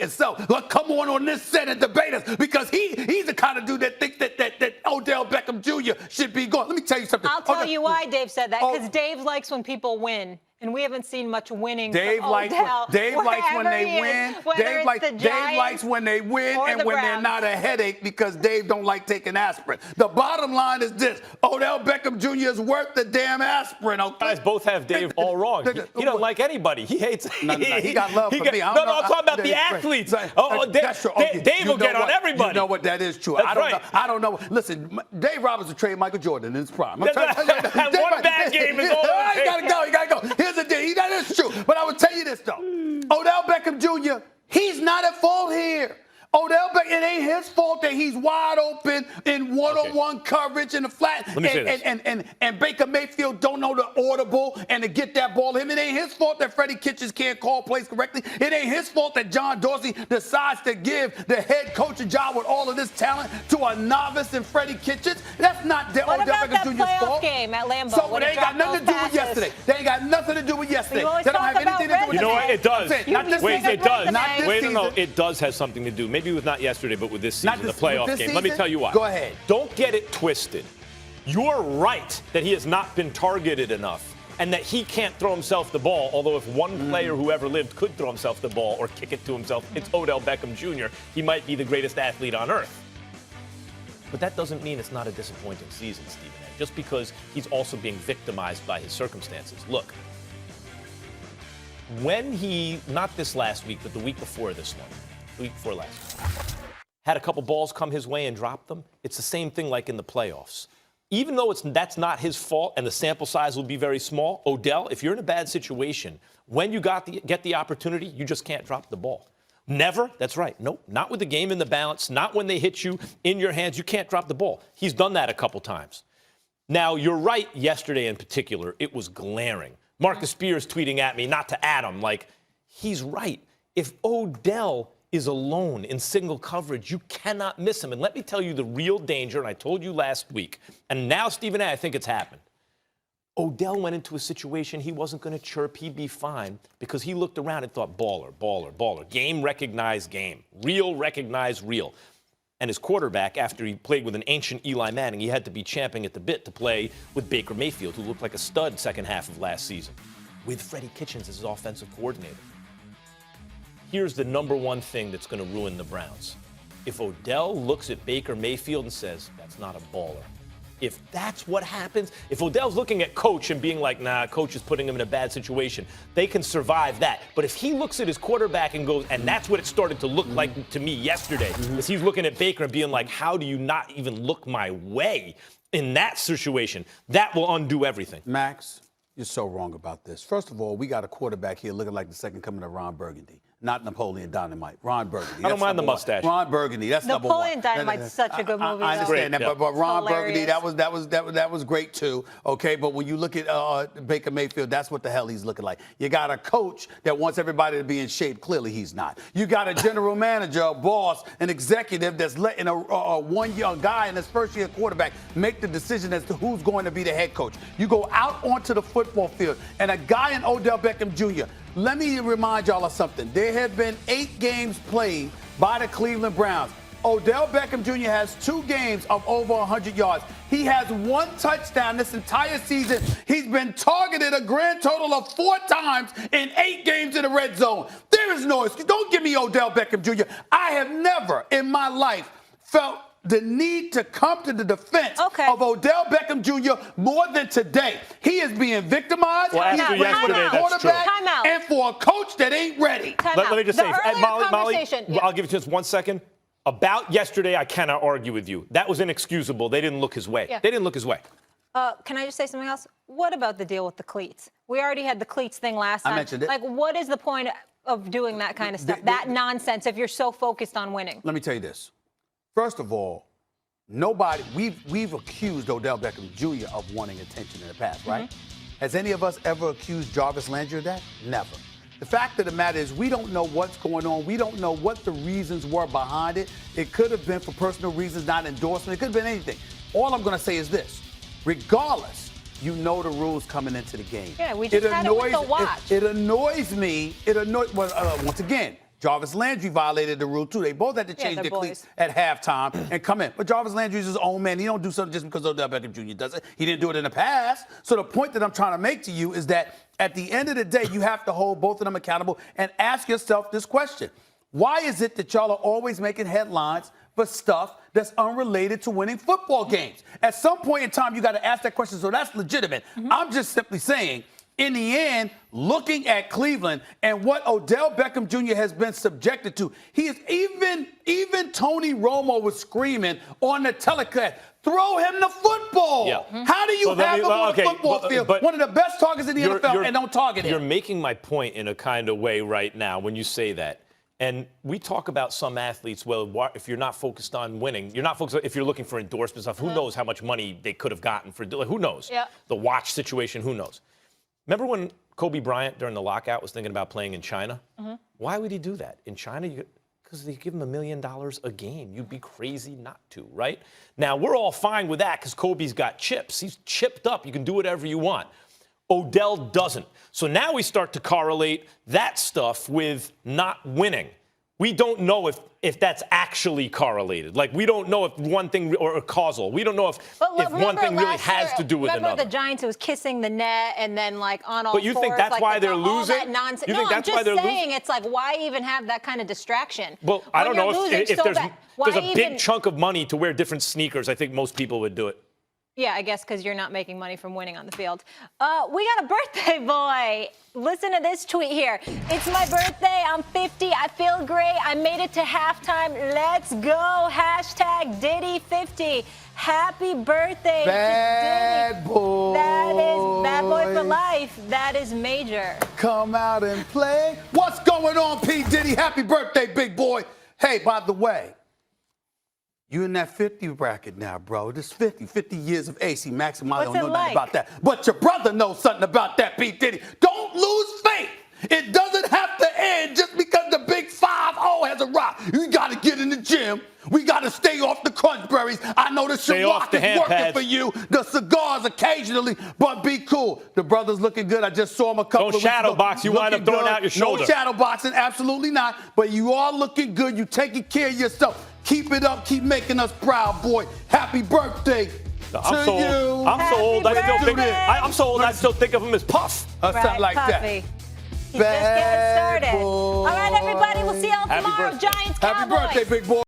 itself. Like, come on this set and debate us because he's the kind of dude that thinks that Odell Beckham Jr. should be gone. Let me tell you something. I'll tell you why Dave said that, because Dave likes when people win. And we haven't seen much winning Dave from likes Odell. Dave likes when they win. Dave likes when they win and when they're not a headache because Dave don't like taking aspirin. The bottom line is this. Odell Beckham Jr. is worth the damn aspirin. Okay? You guys both have Dave all wrong. He don't like anybody. He hates. No, he got love for me. No, I'm talking about the athletes. That's true. Dave will get on everybody. You know what? That is true. I don't know. Listen, Dave Roberts traded Michael Jordan in his prime. One bad game is all. You gotta go. Here's the deal. That is true. But I will tell you this, though. Odell Beckham Jr., he's not at fault here. Odell Beckham, it ain't his fault that he's wide open in one-on-one coverage in the flat. And Baker Mayfield don't know the audible and to get that ball to him. It ain't his fault that Freddie Kitchens can't call plays correctly. It ain't his fault that John Dorsey decides to give the head coach a job with all of this talent to a novice in Freddie Kitchens. That's not Odell Beckham Jr.'s fault. Game at Lambeau? So it ain't got nothing to do with yesterday. They ain't got nothing to do with yesterday. They don't have anything to do with You know what? It does. Wait, it does. Wait, no. It does have something to do. Maybe with not yesterday, but with this season, the playoff game. Let me tell you why. Go ahead. Don't get it twisted. You're right that he has not been targeted enough and that he can't throw himself the ball, although if one player who ever lived could throw himself the ball or kick it to himself, it's Odell Beckham Jr. He might be the greatest athlete on earth. But that doesn't mean it's not a disappointing season, Stephen A., just because he's also being victimized by his circumstances. Look, when he, not this last week, but the week before this one, week before last, had a couple balls come his way and dropped them. It's the same thing like in the playoffs. Even though that's not his fault and the sample size will be very small, Odell, if you're in a bad situation, when you get the opportunity, you just can't drop the ball. Never. That's right. Nope. Not with the game in the balance. Not when they hit you in your hands. You can't drop the ball. He's done that a couple times. Now, you're right yesterday in particular. It was glaring. Marcus Spears tweeting at me, not to Adam, like, he's right. If Odell is alone in single coverage, you cannot miss him. And let me tell you the real danger, and I told you last week, and now, Stephen A., I think it's happened. Odell went into a situation he wasn't going to chirp, he'd be fine, because he looked around and thought, baller. Game recognized game. Real recognized real. And his quarterback, after he played with an ancient Eli Manning, he had to be champing at the bit to play with Baker Mayfield, who looked like a stud second half of last season, with Freddie Kitchens as his offensive coordinator. Here's the number one thing that's going to ruin the Browns. If Odell looks at Baker Mayfield and says, that's not a baller. If that's what happens, if Odell's looking at Coach and being like, nah, Coach is putting him in a bad situation, they can survive that. But if he looks at his quarterback and goes, and that's what it started to look like to me yesterday, is he's looking at Baker and being like, how do you not even look my way in that situation? That will undo everything. Max, you're so wrong about this. First of all, we got a quarterback here looking like the second coming of Ron Burgundy. Not Napoleon Dynamite. Ron Burgundy. I don't mind the mustache. Ron Burgundy. That's Napoleon number one. Dynamite's such a good movie. I understand that, but Ron hilarious. Burgundy, that was great too. Okay, but when you look at Baker Mayfield, that's what the hell he's looking like. You got a coach that wants everybody to be in shape. Clearly, he's not. You got a general manager, a boss, an executive that's letting a one young guy in his first year quarterback make the decision as to who's going to be the head coach. You go out onto the football field, and a guy in Odell Beckham Jr. Let me remind y'all of something. There have been 8 games played by the Cleveland Browns. Odell Beckham Jr. has 2 games of over 100 yards. He has 1 touchdown this entire season. He's been targeted a grand total of 4 times in 8 games in the red zone. There is no excuse. Don't give me Odell Beckham Jr. I have never in my life felt the need to come to the defense of Odell Beckham Jr. more than today. He is being victimized. Well, after yesterday, that's true. And for a coach that ain't ready. Let me just say, Molly, I'll give you just 1 second. About yesterday, I cannot argue with you. That was inexcusable. They didn't look his way. Yeah. They didn't look his way. Can I just say something else? What about the deal with the cleats? We already had the cleats thing last time. I mentioned it. Like, what is the point of doing that kind of stuff, that nonsense, if you're so focused on winning? Let me tell you this. First of all, we've accused Odell Beckham Jr. of wanting attention in the past, right? Has any of us ever accused Jarvis Landry of that? Never. The fact of the matter is we don't know what's going on. We don't know what the reasons were behind it. It could have been for personal reasons, not endorsement. It could have been anything. All I'm going to say is this. Regardless, you know the rules coming into the game. Yeah, we just had it with the watch. It annoys me. Once again, Jarvis Landry violated the rule, too. They both had to change they're their cleats boys. at halftime and come in. But Jarvis Landry is his own man. He don't do something just because Odell Beckham Jr. does it. He didn't do it in the past. So the point that I'm trying to make to you is that at the end of the day, you have to hold both of them accountable and ask yourself this question. Why is it that y'all are always making headlines for stuff that's unrelated to winning football games? At some point in time, you got to ask that question, so that's legitimate. I'm just simply saying, in the end, looking at Cleveland and what Odell Beckham Jr. has been subjected to, he is even Tony Romo was screaming on the telecast, throw him the football. Yeah. How do you have him on the football field, one of the best targets in the NFL, and don't target him? You're making my point in a kind of way right now when you say that. And we talk about some athletes, well, if you're not focused on winning, you're not focused if you're looking for endorsements stuff. Who knows how much money they could have gotten for, who knows? Yeah. The watch situation, who knows? Remember when Kobe Bryant during the lockout was thinking about playing in China? Why would he do that? In China, because they give him $1 million a game. You'd be crazy not to, right? Now, we're all fine with that because Kobe's got chips. He's chipped up. You can do whatever you want. Odell doesn't. So now we start to correlate that stuff with not winning. We don't know if that's actually correlated. Like, we don't know if one thing or causal. We don't know if one thing really has to do with another. Remember the Giants who was kissing the net and then like on all But you fours, think that's like why they're all losing? that nonsense. You think that's I'm why just they're saying losing? it's like, why even have that kind of distraction? Well, I don't know if there's a big big chunk of money to wear different sneakers. I think most people would do it. Yeah, I guess because you're not making money from winning on the field. We got a birthday boy. Listen to this tweet here. It's my birthday. I'm 50. I feel great. I made it to halftime. Let's go. Hashtag Diddy50. Happy birthday Bad to Diddy. boy. That is bad boy for life. That is major. Come out and play. What's going on, P. Diddy? Happy birthday, big boy. Hey, by the way, you in that 50 bracket now, bro. This 50 years of AC Maximum. Don't know nothing about that. But your brother knows something about that, P. Diddy. Don't lose faith. It doesn't have to end just because the big 5-0 has arrived. You got to get in the gym. We got to stay off the crunch berries. I know the Ciroc is working for you. The cigars occasionally, but be cool. The brother's looking good. I just saw him a couple of weeks ago. Don't shadow box. You wind up throwing out your shoulder. No shadow boxing. Absolutely not. But you are looking good. You taking care of yourself. Keep it up. Keep making us proud, boy. Happy birthday to you. I'm so old. I still think of him as Puff. Something like Puffy. that. He's just getting started. All right, everybody. We'll see y'all tomorrow. Giants, Cowboys. Happy birthday, big boy.